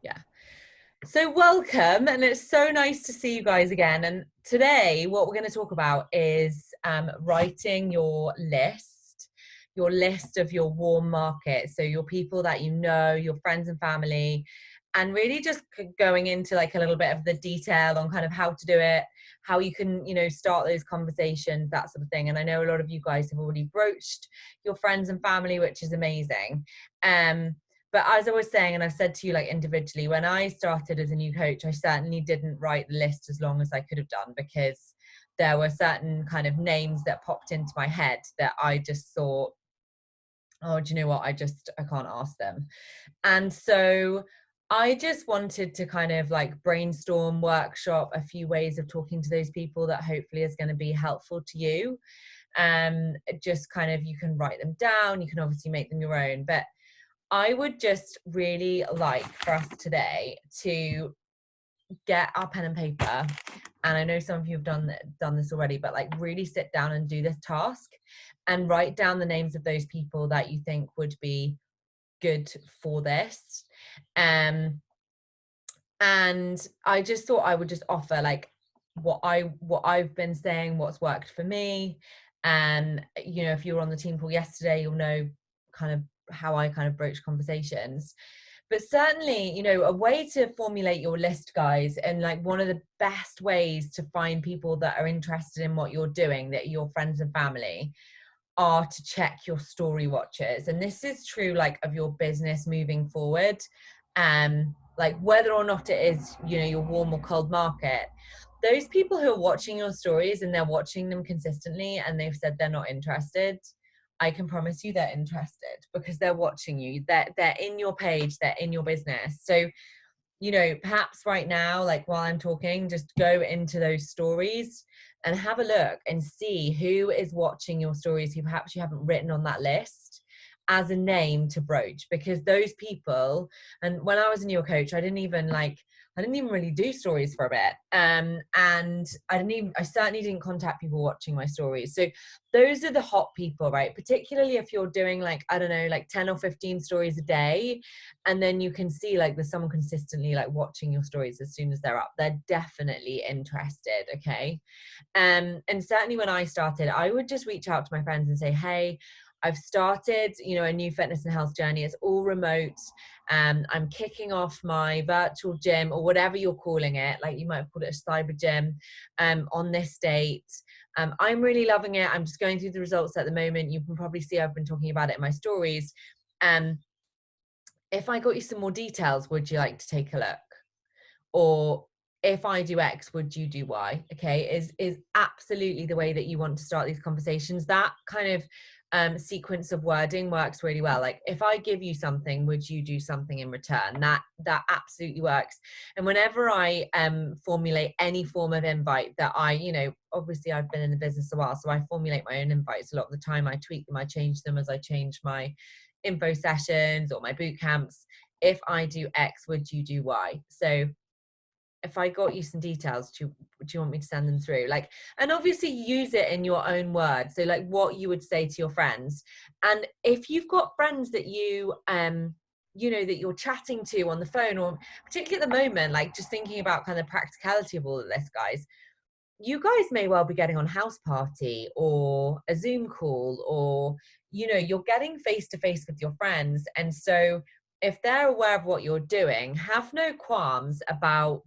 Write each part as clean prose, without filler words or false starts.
Yeah. So welcome, and it's so nice to see you guys again. And today, what we're going to talk about is writing your list of your warm market. So your people that you know, your friends and family, and really just going into like a little bit of the detail on kind of how to do it, how you can, start those conversations, that sort of thing. And I know a lot of you guys have already broached your friends and family, which is amazing. But as I was saying, and I've said to you like individually, when I started as a new coach, I certainly didn't write the list as long as I could have done, because there were certain kind of names that popped into my head that I just thought, oh, do you know what? I can't ask them. And so I just wanted to kind of like brainstorm, workshop a few ways of talking to those people that hopefully is going to be helpful to you. Just kind of, you can write them down, you can obviously make them your own, but I would just really like for us today to get our pen and paper. And I know some of you have done this already, but like really sit down and do this task and write down the names of those people that you think would be good for this. And I just thought I would just offer like what I've been saying, what's worked for me. And if you were on the team call yesterday, you'll know kind of how I kind of broach conversations. But certainly, a way to formulate your list, guys, and like one of the best ways to find people that are interested in what you're doing, that your friends and family, are to check your story watchers. And this is true like of your business moving forward. Like whether or not it is, your warm or cold market, those people who are watching your stories and they're watching them consistently and they've said they're not interested, I can promise you they're interested, because they're watching you. They're in your page, they're in your business. So, perhaps right now, like while I'm talking, just go into those stories and have a look and see who is watching your stories, who perhaps you haven't written on that list as a name to broach, because those people, and when I was a newer coach, I didn't even really do stories for a bit. And I certainly didn't contact people watching my stories. So those are the hot people, right? Particularly if you're doing like, I don't know, like 10 or 15 stories a day. And then you can see like there's someone consistently like watching your stories as soon as they're up. They're definitely interested. Okay. And certainly when I started, I would just reach out to my friends and say, hey, I've started, a new fitness and health journey. It's all remote. I'm kicking off my virtual gym, or whatever you're calling it. Like you might have called it a cyber gym, on this date. I'm really loving it. I'm just going through the results at the moment. You can probably see I've been talking about it in my stories. If I got you some more details, would you like to take a look? Or if I do X, would you do Y? Okay, is absolutely the way that you want to start these conversations. That kind of sequence of wording works really well. Like if I give you something, would you do something in return? That absolutely works. And whenever I formulate any form of invite that obviously I've been in the business a while, so I formulate my own invites a lot of the time. I tweak them, I change them as I change my info sessions or my boot camps. If I do X, would you do Y? So if I got you some details, do you want me to send them through? Like, and obviously use it in your own words. So like what you would say to your friends. And if you've got friends that that you're chatting to on the phone, or particularly at the moment, like just thinking about kind of practicality of all of this, guys, you guys may well be getting on House Party or a Zoom call, or, you're getting face to face with your friends. And so if they're aware of what you're doing, have no qualms about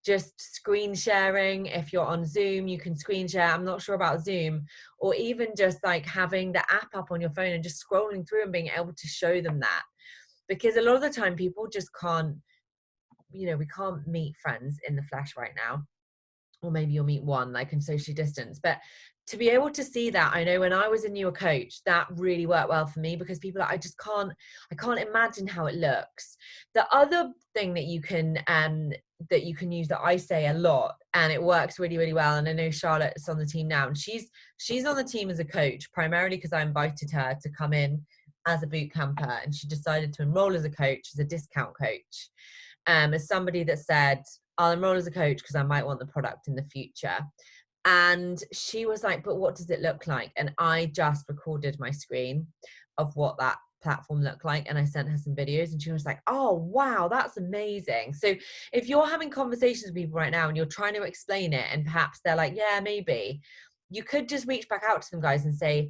just screen sharing. If you're on Zoom, you can screen share. I'm not sure about Zoom, or even just like having the app up on your phone and just scrolling through and being able to show them that. Because a lot of the time people just can't, we can't meet friends in the flesh right now. Or maybe you'll meet one like in socially distance, but to be able to see that, I know when I was a newer coach, that really worked well for me, because people are, I can't imagine how it looks. The other thing that you can use, that I say a lot, and it works really, really well, and I know Charlotte's on the team now, and she's on the team as a coach primarily because I invited her to come in as a boot camper, and she decided to enroll as a coach, as a discount coach, as somebody that said, I'll enroll as a coach because I might want the product in the future. And she was like, but what does it look like? And I just recorded my screen of what that platform look like? And I sent her some videos and she was like, oh, wow, that's amazing. So if you're having conversations with people right now and you're trying to explain it and perhaps they're like, yeah, maybe, you could just reach back out to them, guys, and say,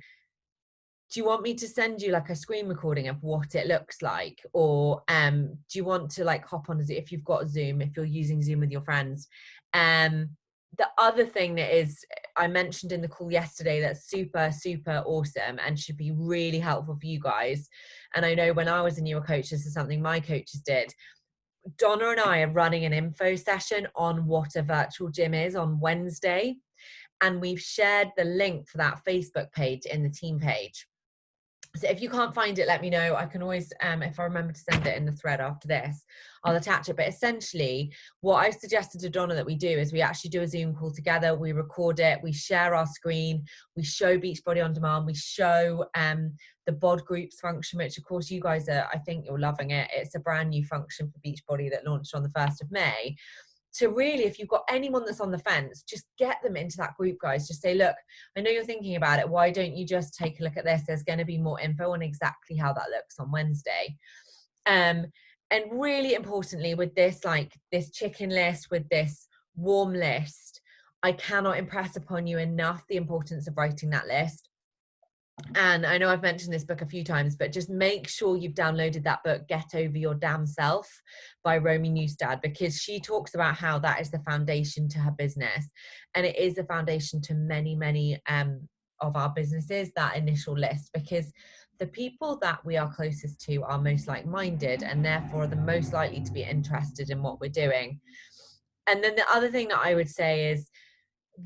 do you want me to send you like a screen recording of what it looks like? Or do you want to like hop on Zoom if you've got Zoom, if you're using Zoom with your friends? The other thing that is, I mentioned in the call yesterday, that's super, super awesome and should be really helpful for you guys. And I know when I was a newer coach, this is something my coaches did. Donna and I are running an info session on what a virtual gym is on Wednesday. And we've shared the link for that Facebook page in the team page. So if you can't find it, let me know. I can always, if I remember to send it in the thread after this, I'll attach it. But essentially, what I suggested to Donna that we do is we actually do a Zoom call together. We record it. We share our screen. We show Beachbody On Demand. We show the bod groups function, which of course you guys are, I think you're loving it. It's a brand new function for Beachbody that launched on the 1st of May. To really, if you've got anyone that's on the fence, just get them into that group, guys. Just say, look, I know you're thinking about it. Why don't you just take a look at this? There's going to be more info on exactly how that looks on Wednesday. And really importantly, with this, like this chicken list, with this warm list, I cannot impress upon you enough the importance of writing that list. And I know I've mentioned this book a few times, but just make sure you've downloaded that book, Get Over Your Damn Self by Romy Newstad, because she talks about how that is the foundation to her business. And it is the foundation to many, many of our businesses, that initial list, because the people that we are closest to are most like-minded and therefore are the most likely to be interested in what we're doing. And then the other thing that I would say is,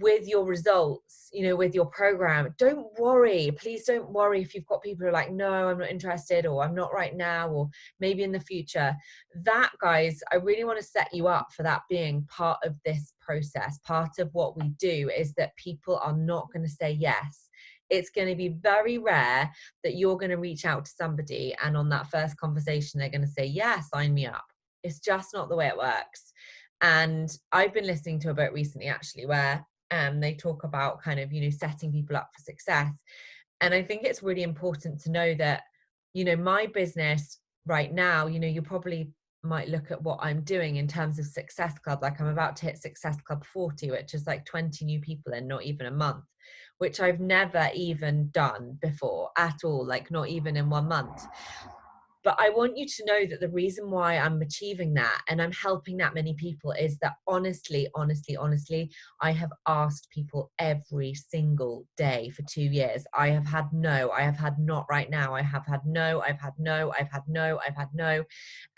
with your results, you know, with your program, don't worry. Please don't worry if you've got people who are like, no, I'm not interested, or I'm not right now, or maybe in the future. That, guys, I really want to set you up for that being part of this process. Part of what we do is that people are not going to say yes. It's going to be very rare that you're going to reach out to somebody and on that first conversation, they're going to say, yeah, sign me up. It's just not the way it works. And I've been listening to a book recently, actually, where they talk about kind of, you know, setting people up for success. And I think it's really important to know that, you know, my business right now, you know, you probably might look at what I'm doing in terms of Success Club. Like I'm about to hit Success Club 40, which is like 20 new people in not even a month, which I've never even done before at all, like not even in 1 month. But I want you to know that the reason why I'm achieving that and I'm helping that many people is that honestly, I have asked people every single day for 2 years. I have had no, I have had not right now. I have had no, I've had no, I've had no, I've had no.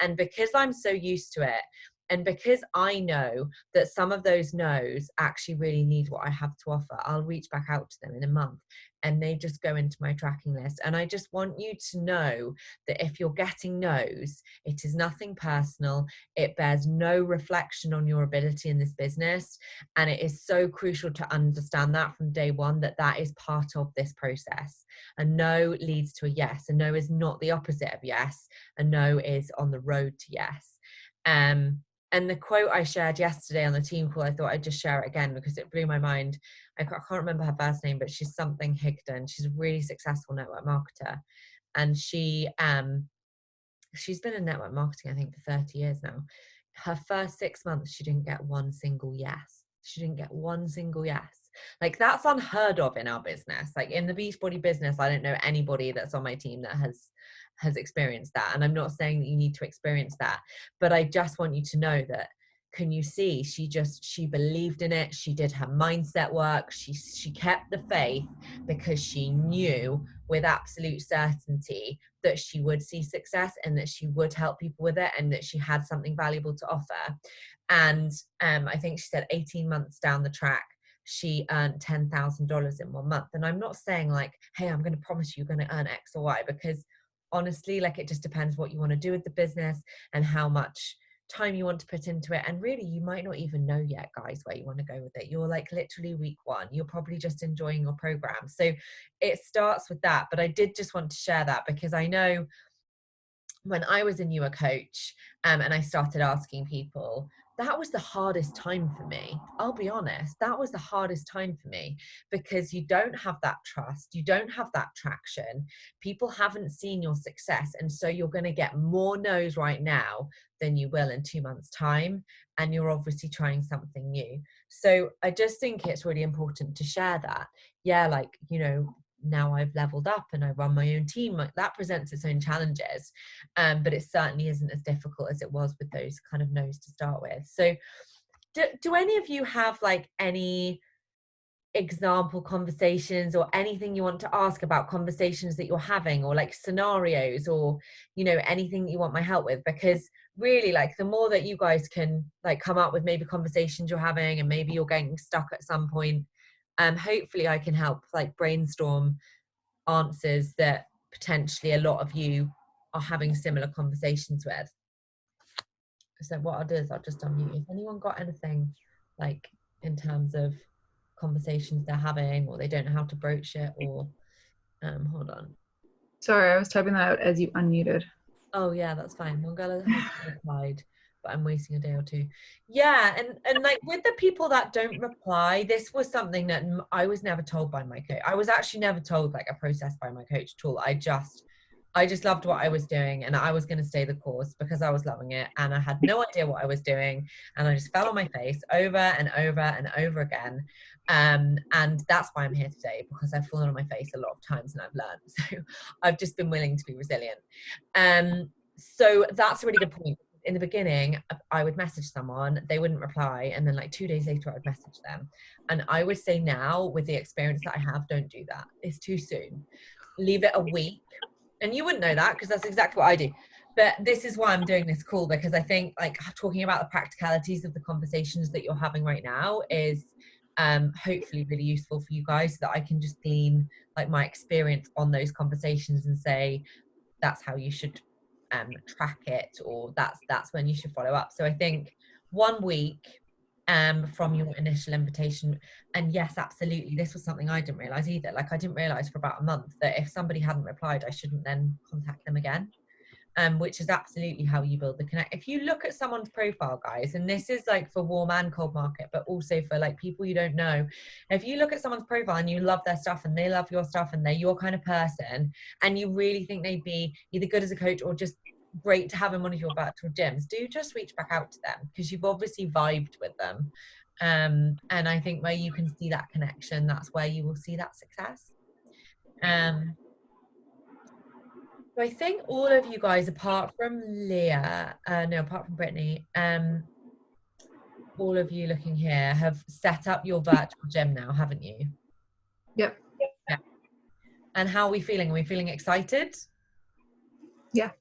And because I'm so used to it, and because I know that some of those no's actually really need what I have to offer, I'll reach back out to them in a month and they just go into my tracking list. And I just want you to know that if you're getting no's, it is nothing personal. It bears no reflection on your ability in this business. And it is so crucial to understand that from day one, that that is part of this process. A no leads to a yes. A no is not the opposite of yes. A no is on the road to yes. And the quote I shared yesterday on the team call, I thought I'd just share it again because it blew my mind. I can't remember her first name, but she's something Higdon. She's a really successful network marketer. And she's been in network marketing, I think, for 30 years now. Her first 6 months, she didn't get one single yes. She didn't get one single yes. Like that's unheard of in our business. Like in the Beachbody business, I don't know anybody that's on my team that has experienced that. And I'm not saying that you need to experience that, but I just want you to know that, can you see, she believed in it. She did her mindset work. She kept the faith because she knew with absolute certainty that she would see success and that she would help people with it and that she had something valuable to offer. And I think she said 18 months down the track, she earned $10,000 in 1 month. And I'm not saying like, hey, I'm going to promise you're going to earn X or Y, because honestly, like it just depends what you want to do with the business and how much time you want to put into it. And really, you might not even know yet, guys, where you want to go with it. You're like literally week 1. You're probably just enjoying your program. So it starts with that. But I did just want to share that because I know when I was a newer coach and I started asking people, that was the hardest time for me. I'll be honest, that was the hardest time for me, because you don't have that trust, you don't have that traction, people haven't seen your success, and so you're going to get more no's right now than you will in 2 months' time, and you're obviously trying something new. So I just think it's really important to share that. Yeah, like, you know, now I've leveled up and I run my own team, like, that presents its own challenges, but it certainly isn't as difficult as it was with those kind of no's to start with. So do any of you have like any example conversations or anything you want to ask about conversations that you're having, or like scenarios, or, you know, anything that you want my help with? Because really, like, the more that you guys can like come up with maybe conversations you're having, and maybe you're getting stuck at some point, hopefully I can help like brainstorm answers that potentially a lot of you are having similar conversations with. So what I'll do is I'll just unmute. If anyone got anything like in terms of conversations they're having, or they don't know how to broach it, or hold on. Sorry, I was typing that out as you unmuted. Oh yeah, that's fine. Mongella has replied, but I'm waiting a day or two. Yeah, and like with the people that don't reply, this was something that I was never told by my coach. I was actually never told like a process by my coach at all. I just loved what I was doing, and I was going to stay the course because I was loving it, and I had no idea what I was doing, and I just fell on my face over and over and over again. And that's why I'm here today, because I've fallen on my face a lot of times and I've learned. So I've just been willing to be resilient. So that's a really good point. In the beginning, I would message someone, they wouldn't reply, and then like 2 days later I would message them. And I would say now, with the experience that I have, don't do that. It's too soon. Leave it a week. And you wouldn't know that because that's exactly what I do. But this is why I'm doing this call, because I think like talking about the practicalities of the conversations that you're having right now is hopefully really useful for you guys, so that I can just glean like my experience on those conversations and say that's how you should track it, or that's when you should follow up. So I think 1 week from your initial invitation. And yes, absolutely, this was something I didn't realize either. Like, I didn't realize for about a month that if somebody hadn't replied, I shouldn't then contact them again. Which is absolutely how you build the connect. If you look at someone's profile, guys, and this is like for warm and cold market, but also for like people you don't know, if you look at someone's profile and you love their stuff and they love your stuff and they're your kind of person, and you really think they'd be either good as a coach or just great to have in one of your virtual gyms, do just reach back out to them, because you've obviously vibed with them. And I think where you can see that connection, that's where you will see that success. So I think all of you guys, apart from Leah, apart from Brittany, all of you looking here have set up your virtual gym now, haven't you? Yep. Yeah. And how are we feeling? Are we feeling excited? Yeah.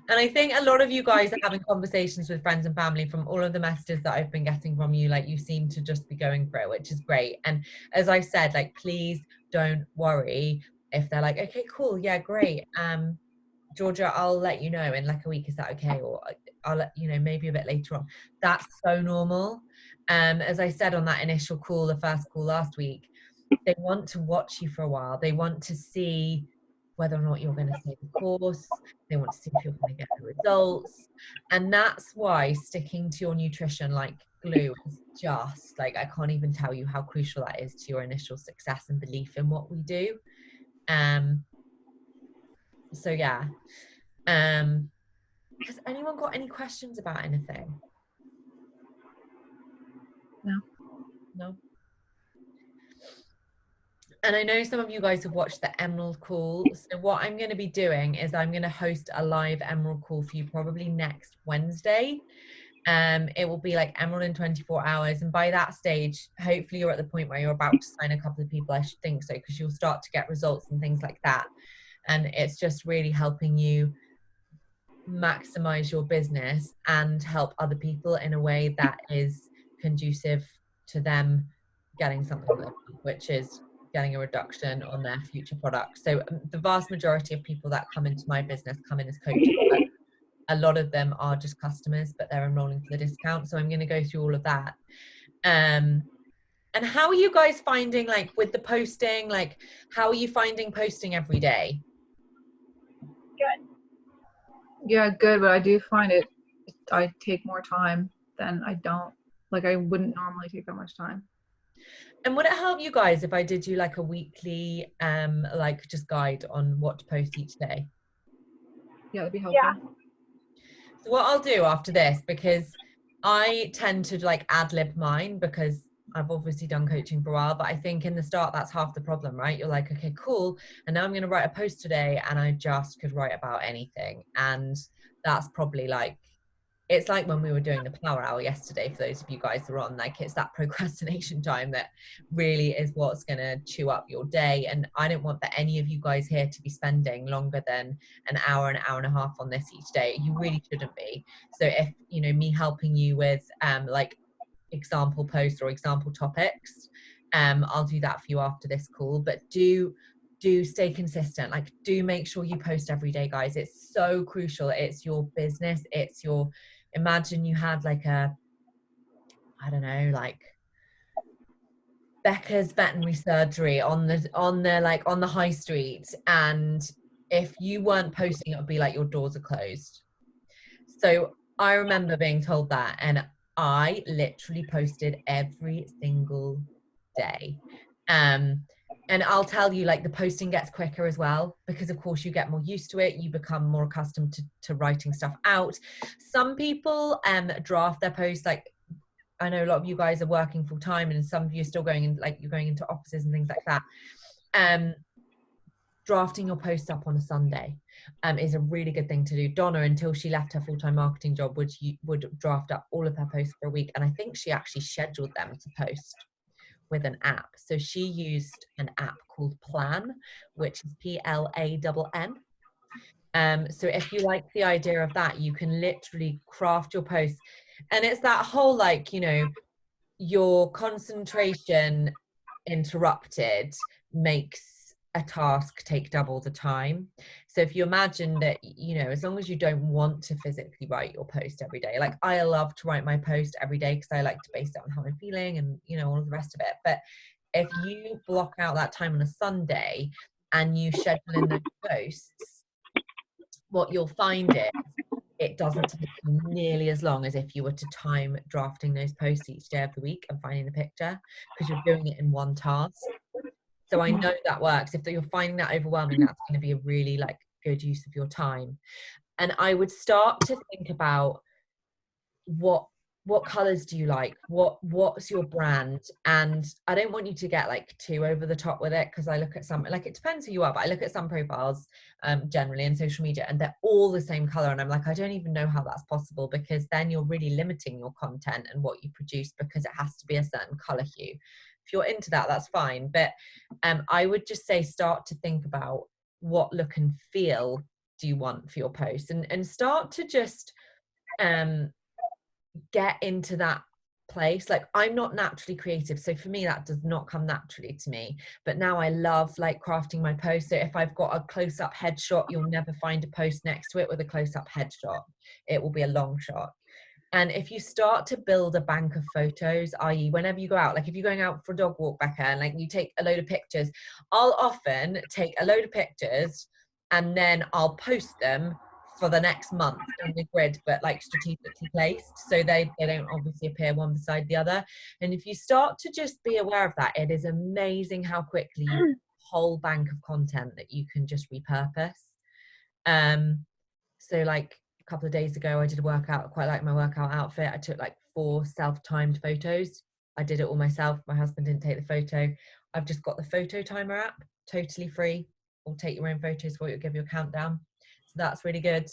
And I think a lot of you guys are having conversations with friends and family from all of the messages that I've been getting from you. Like, you seem to just be going for it, which is great. And as I've said, like, please don't worry if they're like, okay, cool, yeah, great. Georgia, I'll let you know in like a week, is that okay? Or I'll let you know maybe a bit later on. That's so normal. As I said on that initial call, the first call last week, they want to watch you for a while. They want to see whether or not you're going to stay the course. They want to see if you're going to get the results. And that's why sticking to your nutrition like glue is just like, I can't even tell you how crucial that is to your initial success and belief in what we do. So yeah. Has anyone got any questions about anything? No. And I know some of you guys have watched the Emerald call. So what I'm going to be doing is I'm going to host a live Emerald call for you probably next Wednesday. It will be like Emerald in 24 hours. And by that stage, hopefully you're at the point where you're about to sign a couple of people. I should think so, because you'll start to get results and things like that. And it's just really helping you maximize your business and help other people in a way that is conducive to them getting something, which is getting a reduction on their future products. So the vast majority of people that come into my business come in as coaches, but a lot of them are just customers, but they're enrolling for the discount. So I'm going to go through all of that. And how are you guys finding, like, with the posting, like, how are you finding posting every day? Good. Yeah, good, but I do find it I take more time than I don't. Like I wouldn't normally take that much time. And would it help you guys if I did you like a weekly, like just guide on what to post each day? Yeah, that'd be helpful. So what I'll do after this, because I tend to like ad lib mine because I've obviously done coaching for a while, but I think in the start that's half the problem, right? You're like, okay, cool. And now I'm going to write a post today and I just could write about anything. And that's probably like, it's like when we were doing the power hour yesterday, for those of you guys who are on, like it's that procrastination time that really is what's going to chew up your day. And I don't want that any of you guys here to be spending longer than an hour and a half on this each day. You really shouldn't be. So if, you know, me helping you with like example posts or example topics, I'll do that for you after this call. But do stay consistent. Like, do make sure you post every day, guys. It's so crucial. It's your business. It's your, imagine you had like a, I don't know, like Becca's veterinary surgery on the like on the high street, and if you weren't posting, it would be like your doors are closed. So I remember being told that, and I literally posted every single day. And I'll tell you, like, the posting gets quicker as well, because of course you get more used to it. You become more accustomed to writing stuff out. Some people draft their posts, like, I know a lot of you guys are working full time, and some of you are still going in, like you're going into offices and things like that. Drafting your posts up on a Sunday is a really good thing to do. Donna, until she left her full-time marketing job, would draft up all of her posts for a week, and I think she actually scheduled them to post with an app. So she used an app called Plan, which is Plann. So if you like the idea of that, you can literally craft your posts, and it's that whole, like, you know, your concentration interrupted makes a task take double the time. So if you imagine that, you know, as long as you don't want to physically write your post every day, like I love to write my post every day because I like to base it on how I'm feeling and, you know, all of the rest of it. But if you block out that time on a Sunday and you schedule in those posts, what you'll find is it doesn't take you nearly as long as if you were to time drafting those posts each day of the week and finding the picture, because you're doing it in one task. So I know that works. If you're finding that overwhelming, that's going to be a really like good use of your time. And I would start to think about what colors do you like? What's your brand? And I don't want you to get like too over the top with it, because I look at some, like, it depends who you are, but I look at some profiles generally in social media and they're all the same color, and I'm like, I don't even know how that's possible, because then you're really limiting your content and what you produce, because it has to be a certain color hue. If you're into that, that's fine. But I would just say start to think about what look and feel do you want for your posts, and start to just get into that place. Like, I'm not naturally creative, so for me that does not come naturally to me, but now I love like crafting my posts. So if I've got a close-up headshot, you'll never find a post next to it with a close-up headshot. It will be a long shot. And if you start to build a bank of photos, i.e. whenever you go out, like if you're going out for a dog walk, Becca, and like you take a load of pictures, I'll often take a load of pictures and then I'll post them for the next month in the grid, but like strategically placed, so they don't obviously appear one beside the other. And if you start to just be aware of that, it is amazing how quickly you have a whole bank of content that you can just repurpose. So like a couple of days ago I did a workout. I quite like my workout outfit. I took like 4 self-timed photos. I did it all myself. My husband didn't take the photo. I've just got the photo timer app, totally free. Or take your own photos for it, it'll give you a countdown. So that's really good.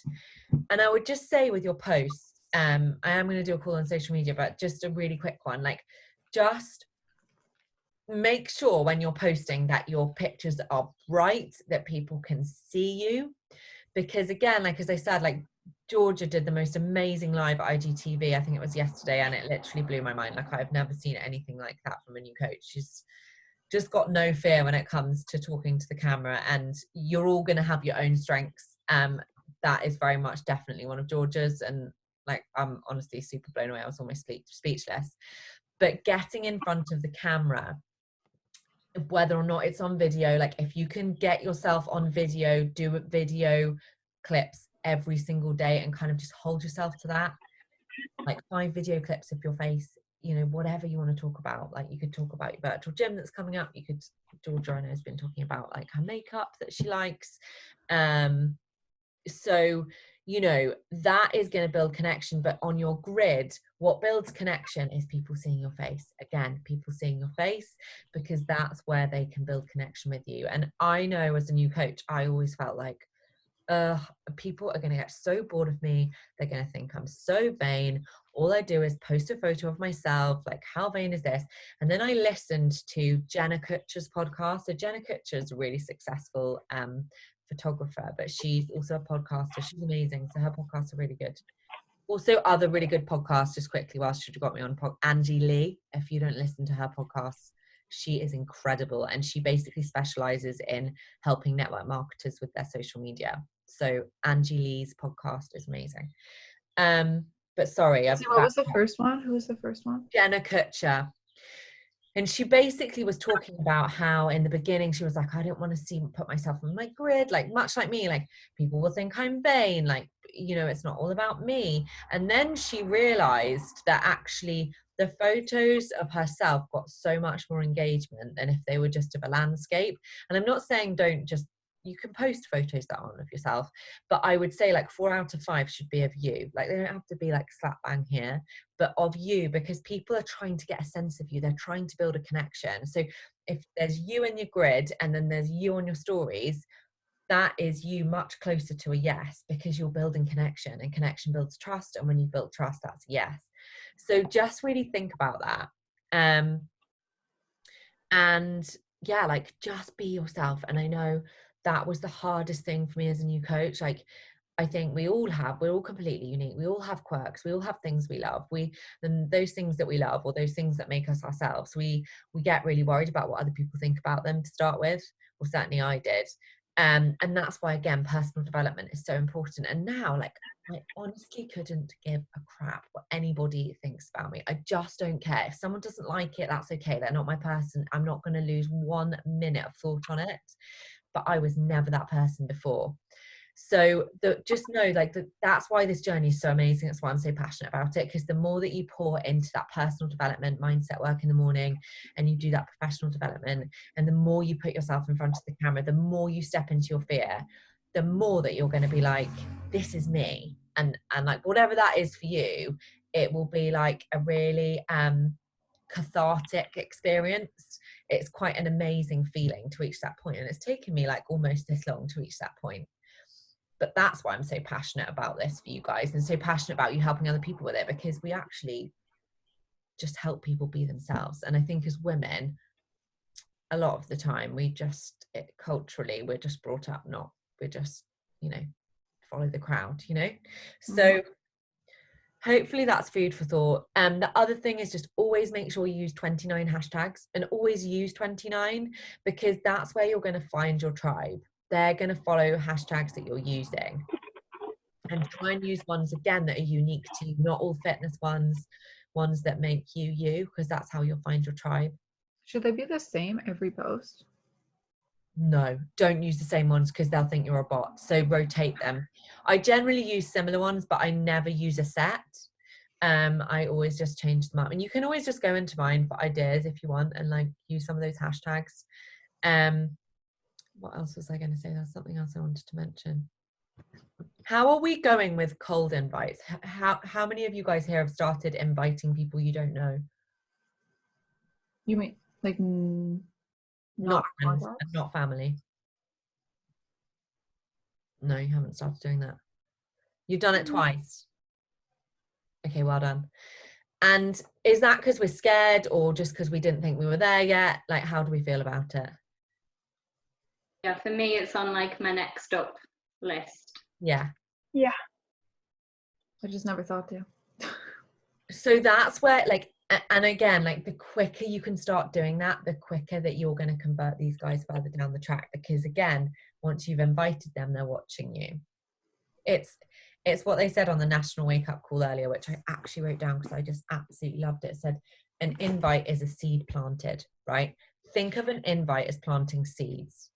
And I would just say with your posts, I am going to do a call on social media, but just a really quick one, like just make sure when you're posting that your pictures are bright, that people can see you. Because again, like as I said, like Georgia did the most amazing live at IGTV, I think it was yesterday, and it literally blew my mind. Like I've never seen anything like that from a new coach. She's just got no fear when it comes to talking to the camera, and you're all going to have your own strengths. That is very much definitely one of Georgia's, and like I'm honestly super blown away. I was almost speechless. But getting in front of the camera, whether or not it's on video, like if you can get yourself on video, do video clips every single day and kind of just hold yourself to that. Like 5 video clips of your face, you know, whatever you want to talk about. Like you could talk about your virtual gym that's coming up. You could, Georgia I know has been talking about like her makeup that she likes. So, you know, that is going to build connection. But on your grid, what builds connection is people seeing your face. Again, people seeing your face, because that's where they can build connection with you. And I know as a new coach, I always felt like, people are going to get so bored of me. They're going to think I'm so vain. All I do is post a photo of myself. Like, how vain is this? And then I listened to Jenna Kutcher's podcast. So Jenna Kutcher is a really successful photographer, but she's also a podcaster. She's amazing. So her podcasts are really good. Also, other really good podcasts, just quickly, whilst you got me on, Angie Lee. If you don't listen to her podcasts, she is incredible. And she basically specializes in helping network marketers with their social media. So Angie Lee's podcast is amazing. But sorry. What was the first one? Who was the first one? Jenna Kutcher. And she basically was talking about how in the beginning she was like, I don't want to put myself on my grid, like much like me, like people will think I'm vain, like, you know, it's not all about me. And then she realized that actually the photos of herself got so much more engagement than if they were just of a landscape. And I'm not saying don't just, you can post photos that aren't of yourself, but I would say like 4 out of 5 should be of you. Like they don't have to be like slap bang here, but of you, because people are trying to get a sense of you. They're trying to build a connection. So if there's you in your grid and then there's you on your stories, that is you much closer to a yes, because you're building connection, and connection builds trust. And when you build trust, that's a yes. So just really think about that. And yeah, like just be yourself. And I know that was the hardest thing for me as a new coach. Like, I think we're all completely unique. We all have quirks. We all have things we love. And those things that we love, or those things that make us ourselves, we get really worried about what other people think about them to start with, or certainly I did. And that's why, again, personal development is so important. And now, like, I honestly couldn't give a crap what anybody thinks about me. I just don't care. If someone doesn't like it, that's okay. They're not my person. I'm not going to lose 1 minute of thought on it. But I was never that person before. So just know, like, that's why this journey is so amazing. That's why I'm so passionate about it, because the more that you pour into that personal development mindset work in the morning, and you do that professional development, and the more you put yourself in front of the camera, the more you step into your fear, the more that you're going to be like, this is me. And like, whatever that is for you, it will be like a really cathartic experience. It's quite an amazing feeling to reach that point. And it's taken me like almost this long to reach that point. But that's why I'm so passionate about this for you guys, and so passionate about you helping other people with it, because we actually just help people be themselves. And I think as women, a lot of the time culturally, we're just brought up we're just, you know, follow the crowd, you know. So hopefully that's food for thought. And the other thing is just always make sure you use 29 hashtags, and always use 29, because that's where you're going to find your tribe. They're going to follow hashtags that you're using, and try and use ones again that are unique to you, not all fitness ones that make you, because that's how you'll find your tribe. Should they be the same every post? No, don't use the same ones, because they'll think you're a bot. So rotate them. I generally use similar ones, but I never use a set. I always just change them up, and you can always just go into mine for ideas if you want, and like use some of those hashtags. What else was I going to say? There's something else I wanted to mention. How are we going with cold invites? How many of you guys here have started inviting people you don't know? You mean like not friends and not family? No, you haven't started doing that. You've done it twice. Okay, well done. And is that because we're scared, or just because we didn't think we were there yet? Like, how do we feel about it? Yeah, for me, it's on like my next stop list. Yeah. I just never thought to. So that's where, like, and again, like, the quicker you can start doing that, the quicker that you're going to convert these guys further down the track. Because again, once you've invited them, they're watching you. It's what they said on the National Wake Up Call earlier, which I actually wrote down because I just absolutely loved it. It said, an invite is a seed planted, right? Think of an invite as planting seeds.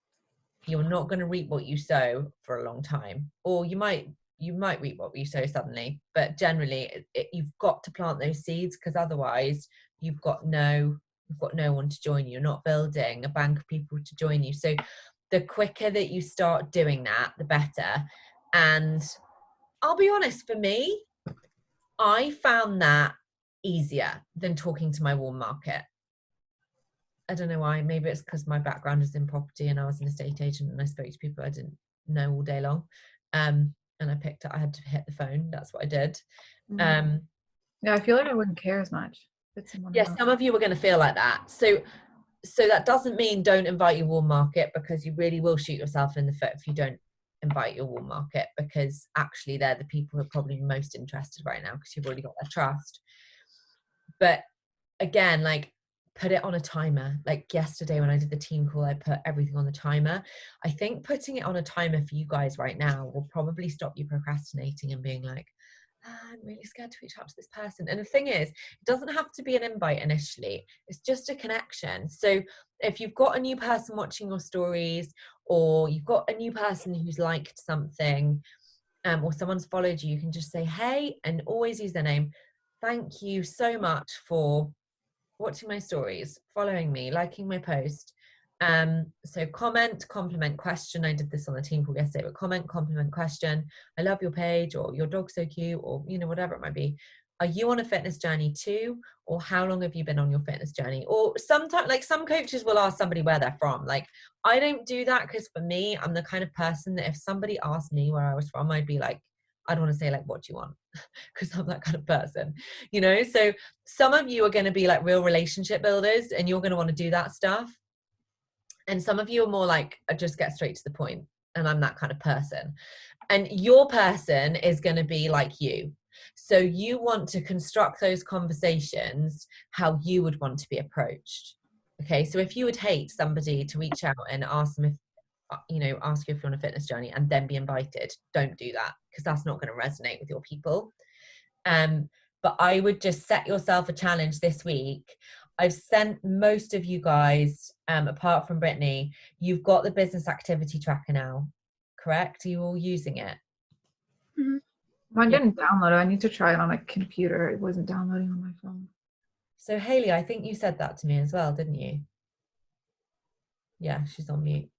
You're not going to reap what you sow for a long time, or you might you might reap what you sow suddenly, but generally you've got to plant those seeds, because otherwise you've got no one to join you. You're not building a bank of people to join you. So the quicker that you start doing that, the better. And I'll be honest, for me, I found that easier than talking to my warm market. I don't know why. Maybe it's because my background is in property and I was an estate agent and I spoke to people I didn't know all day long. And I picked up, I had to hit the phone. That's what I did. Yeah, I feel like I wouldn't care as much. Yeah, some of you are going to feel like that. So that doesn't mean don't invite your warm market, because you really will shoot yourself in the foot if you don't invite your warm market, because actually they're the people who are probably most interested right now because you've already got their trust. But again, like, put it on a timer. Like yesterday when I did the team call, I put everything on the timer. I think putting it on a timer for you guys right now will probably stop you procrastinating and being like, I'm really scared to reach out to this person. And the thing is, it doesn't have to be an invite initially. It's just a connection. So if you've got a new person watching your stories, or you've got a new person who's liked something, or someone's followed you, you can just say, hey, and always use their name. Thank you so much for watching my stories, following me, liking my post. So comment, compliment, question. I did this on the team call yesterday, but comment, compliment, question. I love your page, or your dog's so cute, or whatever it might be. Are you on a fitness journey too? Or how long have you been on your fitness journey? Or sometimes, like, some coaches will ask somebody where they're from. Like, I don't do that, because for me, I'm the kind of person that if somebody asked me where I was from, I'd be like, I'd want to say, like, what do you want? Because I'm that kind of person, so some of you are going to be like real relationship builders and you're going to want to do that stuff, and some of you are more like, just get straight to the point, and I'm that kind of person. And your person is going to be like you, so you want to construct those conversations how you would want to be approached. Okay, so if you would hate somebody to reach out and ask them if ask you if you're on a fitness journey and then be invited, don't do that, because that's not going to resonate with your people. But I would just set yourself a challenge this week. I've sent most of you guys, apart from Brittany, you've got the business activity tracker now, correct? Are you all using it? I didn't download it. I need to try it on a computer. It wasn't downloading on my phone. So Hayley, I think you said that to me as well, didn't you? Yeah, she's on mute.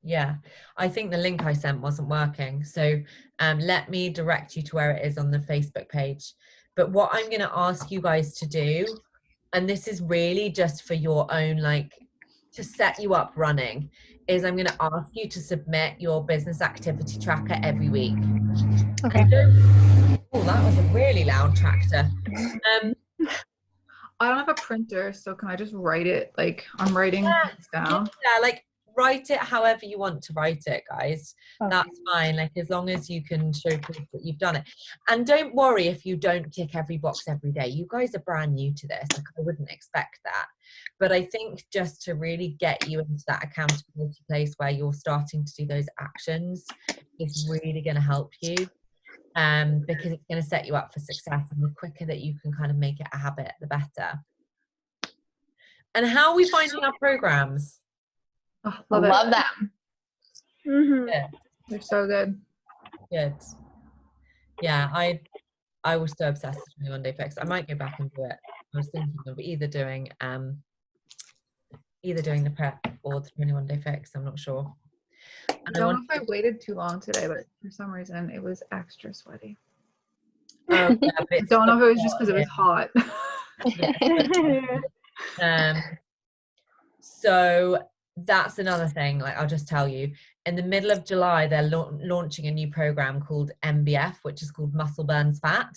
Yeah, I think the link I sent wasn't working. So let me direct you to where it is on the Facebook page. But what I'm going to ask you guys to do, and this is really just for your own, like, to set you up running, is I'm going to ask you to submit your business activity tracker every week. Okay. Oh, that was a really loud tractor. I don't have a printer, so can I just write it? Like, I'm writing things down. Yeah, like, write it however you want to write it, guys. Okay. That's fine, like, as long as you can show proof that you've done it. And don't worry if you don't tick every box every day. You guys are brand new to this, like, I wouldn't expect that. But I think just to really get you into that accountability place where you're starting to do those actions is really going to help you, because it's going to set you up for success, and the quicker that you can kind of make it a habit, the better. And how are we finding our programs? Oh, love them. Yeah. They're so good. Good. Yeah, I was so obsessed with 21 Day Fix. I might go back and do it. I was thinking of either doing the prep or the 21 Day Fix. I'm not sure. I don't know if I waited too long today, but for some reason it was extra sweaty. Oh, yeah, I don't know if it was just because it was hot. So that's another thing. Like, I'll just tell you, in the middle of July, they're launching a new program called MBF, which is called Muscle Burns Fat,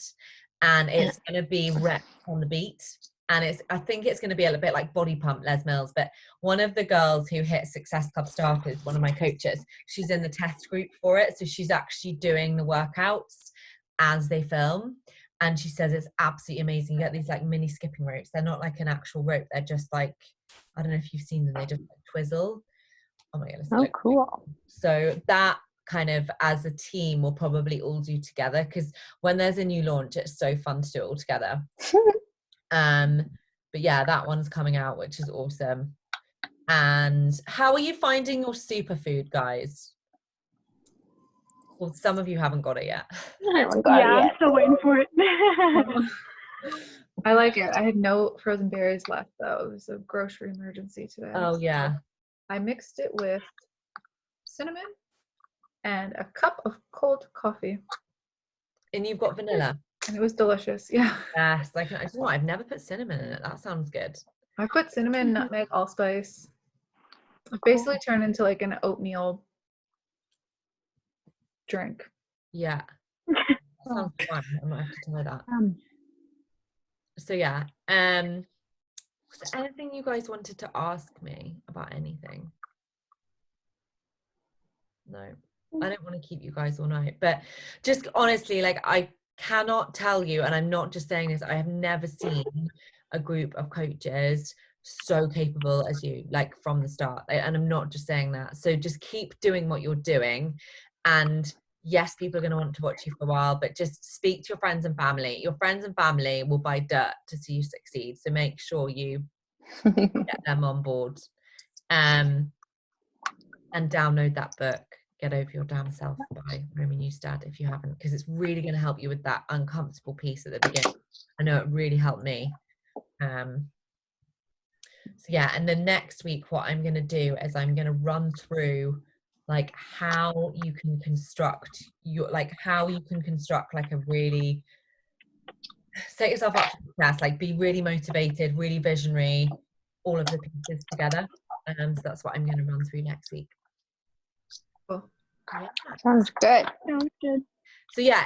and it's going to be reps on the beat. And I think it's going to be a little bit like Body Pump, Les Mills. But one of the girls who hit Success Club Starters, one of my coaches, she's in the test group for it. So she's actually doing the workouts as they film. And she says it's absolutely amazing. You get these like mini skipping ropes. They're not like an actual rope. They're just like, I don't know if you've seen them. They just like twizzle. Oh my goodness. Oh, cool. So that kind of, as a team, we'll probably all do together, because when there's a new launch, it's so fun to do it all together. But yeah, that one's coming out, which is awesome. And how are you finding your superfood, guys? Well, some of you haven't got it yet. I haven't got it I'm yet. still waiting for it. I like it. I had no frozen berries left though. It was a grocery emergency today. Oh yeah. I mixed it with cinnamon and a cup of cold coffee, And you've got vanilla. and it was delicious. Yeah, Yes. Like, I don't know, I've never put cinnamon in it. That sounds good. I put cinnamon, nutmeg, allspice. It basically turned into like an oatmeal drink. Yeah. That sounds fun. I might have to try that. So yeah. Was there anything you guys wanted to ask me about anything? No. I don't want to keep you guys all night, but just honestly, like, I cannot tell you, and I'm not just saying this, I have never seen a group of coaches so capable as you, like, from the start. And I'm not just saying that. So just keep doing what you're doing. And yes, people are going to want to watch you for a while, but just speak to your friends and family. Your friends and family will buy dirt to see you succeed. So make sure you get them on board. And download that book, Get Over Your Damn Self by Romy Newstad, if you haven't, because it's really going to help you with that uncomfortable piece at the beginning. I know it really helped me. So yeah, and then next week what I'm going to do is I'm going to run through like how you can construct like a really, set yourself up for success, like be really motivated, really visionary, all of the pieces together. So that's what I'm going to run through next week. Cool. Yeah. Sounds good. Sounds good. So yeah,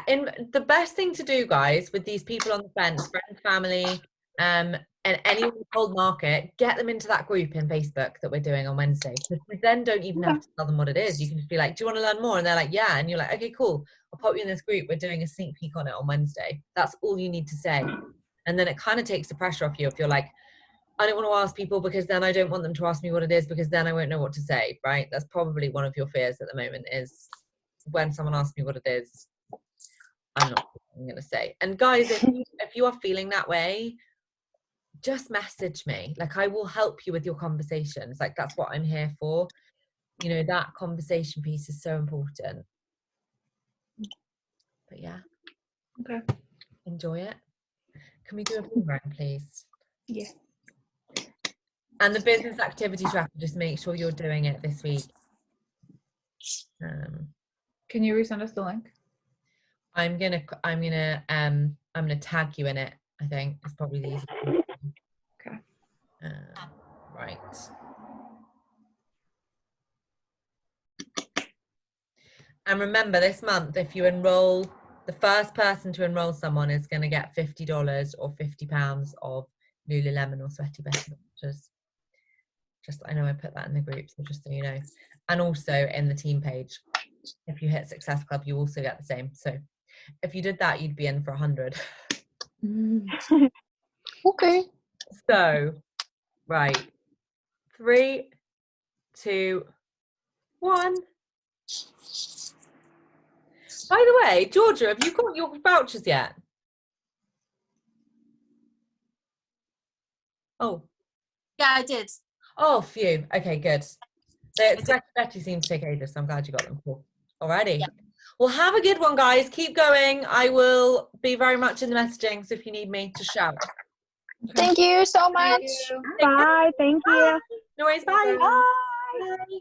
the best thing to do, guys, with these people on the fence, friends, family, and anyone in the cold market, get them into that group in Facebook that we're doing on Wednesday. Because we then don't even have to tell them what it is. You can just be like, do you want to learn more? And they're like, yeah. And you're like, okay, cool. I'll pop you in this group. We're doing a sneak peek on it on Wednesday. That's all you need to say. And then it kind of takes the pressure off you if you're like, I don't want to ask people because then I don't want them to ask me what it is because then I won't know what to say, right? That's probably one of your fears at the moment, is when someone asks me what it is, I'm not going to say. And guys, if you are feeling that way, just message me. Like, I will help you with your conversations. Like, that's what I'm here for. You know, that conversation piece is so important. But yeah. Okay. Enjoy it. Can we do a boomerang, please? Yeah. And the business activity tracker, just make sure you're doing it this week. Can you resend us the link? I'm gonna tag you in it. I think it's probably the easiest. Okay. Right. And remember, this month, if you enroll, the first person to enroll someone is going to get $50 or £50 of Lululemon or Sweaty Betty vouchers. Just, I know I put that in the group, so just so you know. And also in the team page, if you hit Success Club, you also get the same. So if you did that, you'd be in for 100. Okay. So, right. 3, 2, 1. By the way, Georgia, have you got your vouchers yet? Oh. Yeah, I did. Oh, phew. Okay, good. Betty seemed to take ages, so I'm glad you got them. Cool. Alrighty. Yeah. Well, have a good one, guys. Keep going. I will be very much in the messaging, so if you need me, just shout. Thank you so much. Thank you. Bye. Thank you. No worries. Bye. Bye. Bye.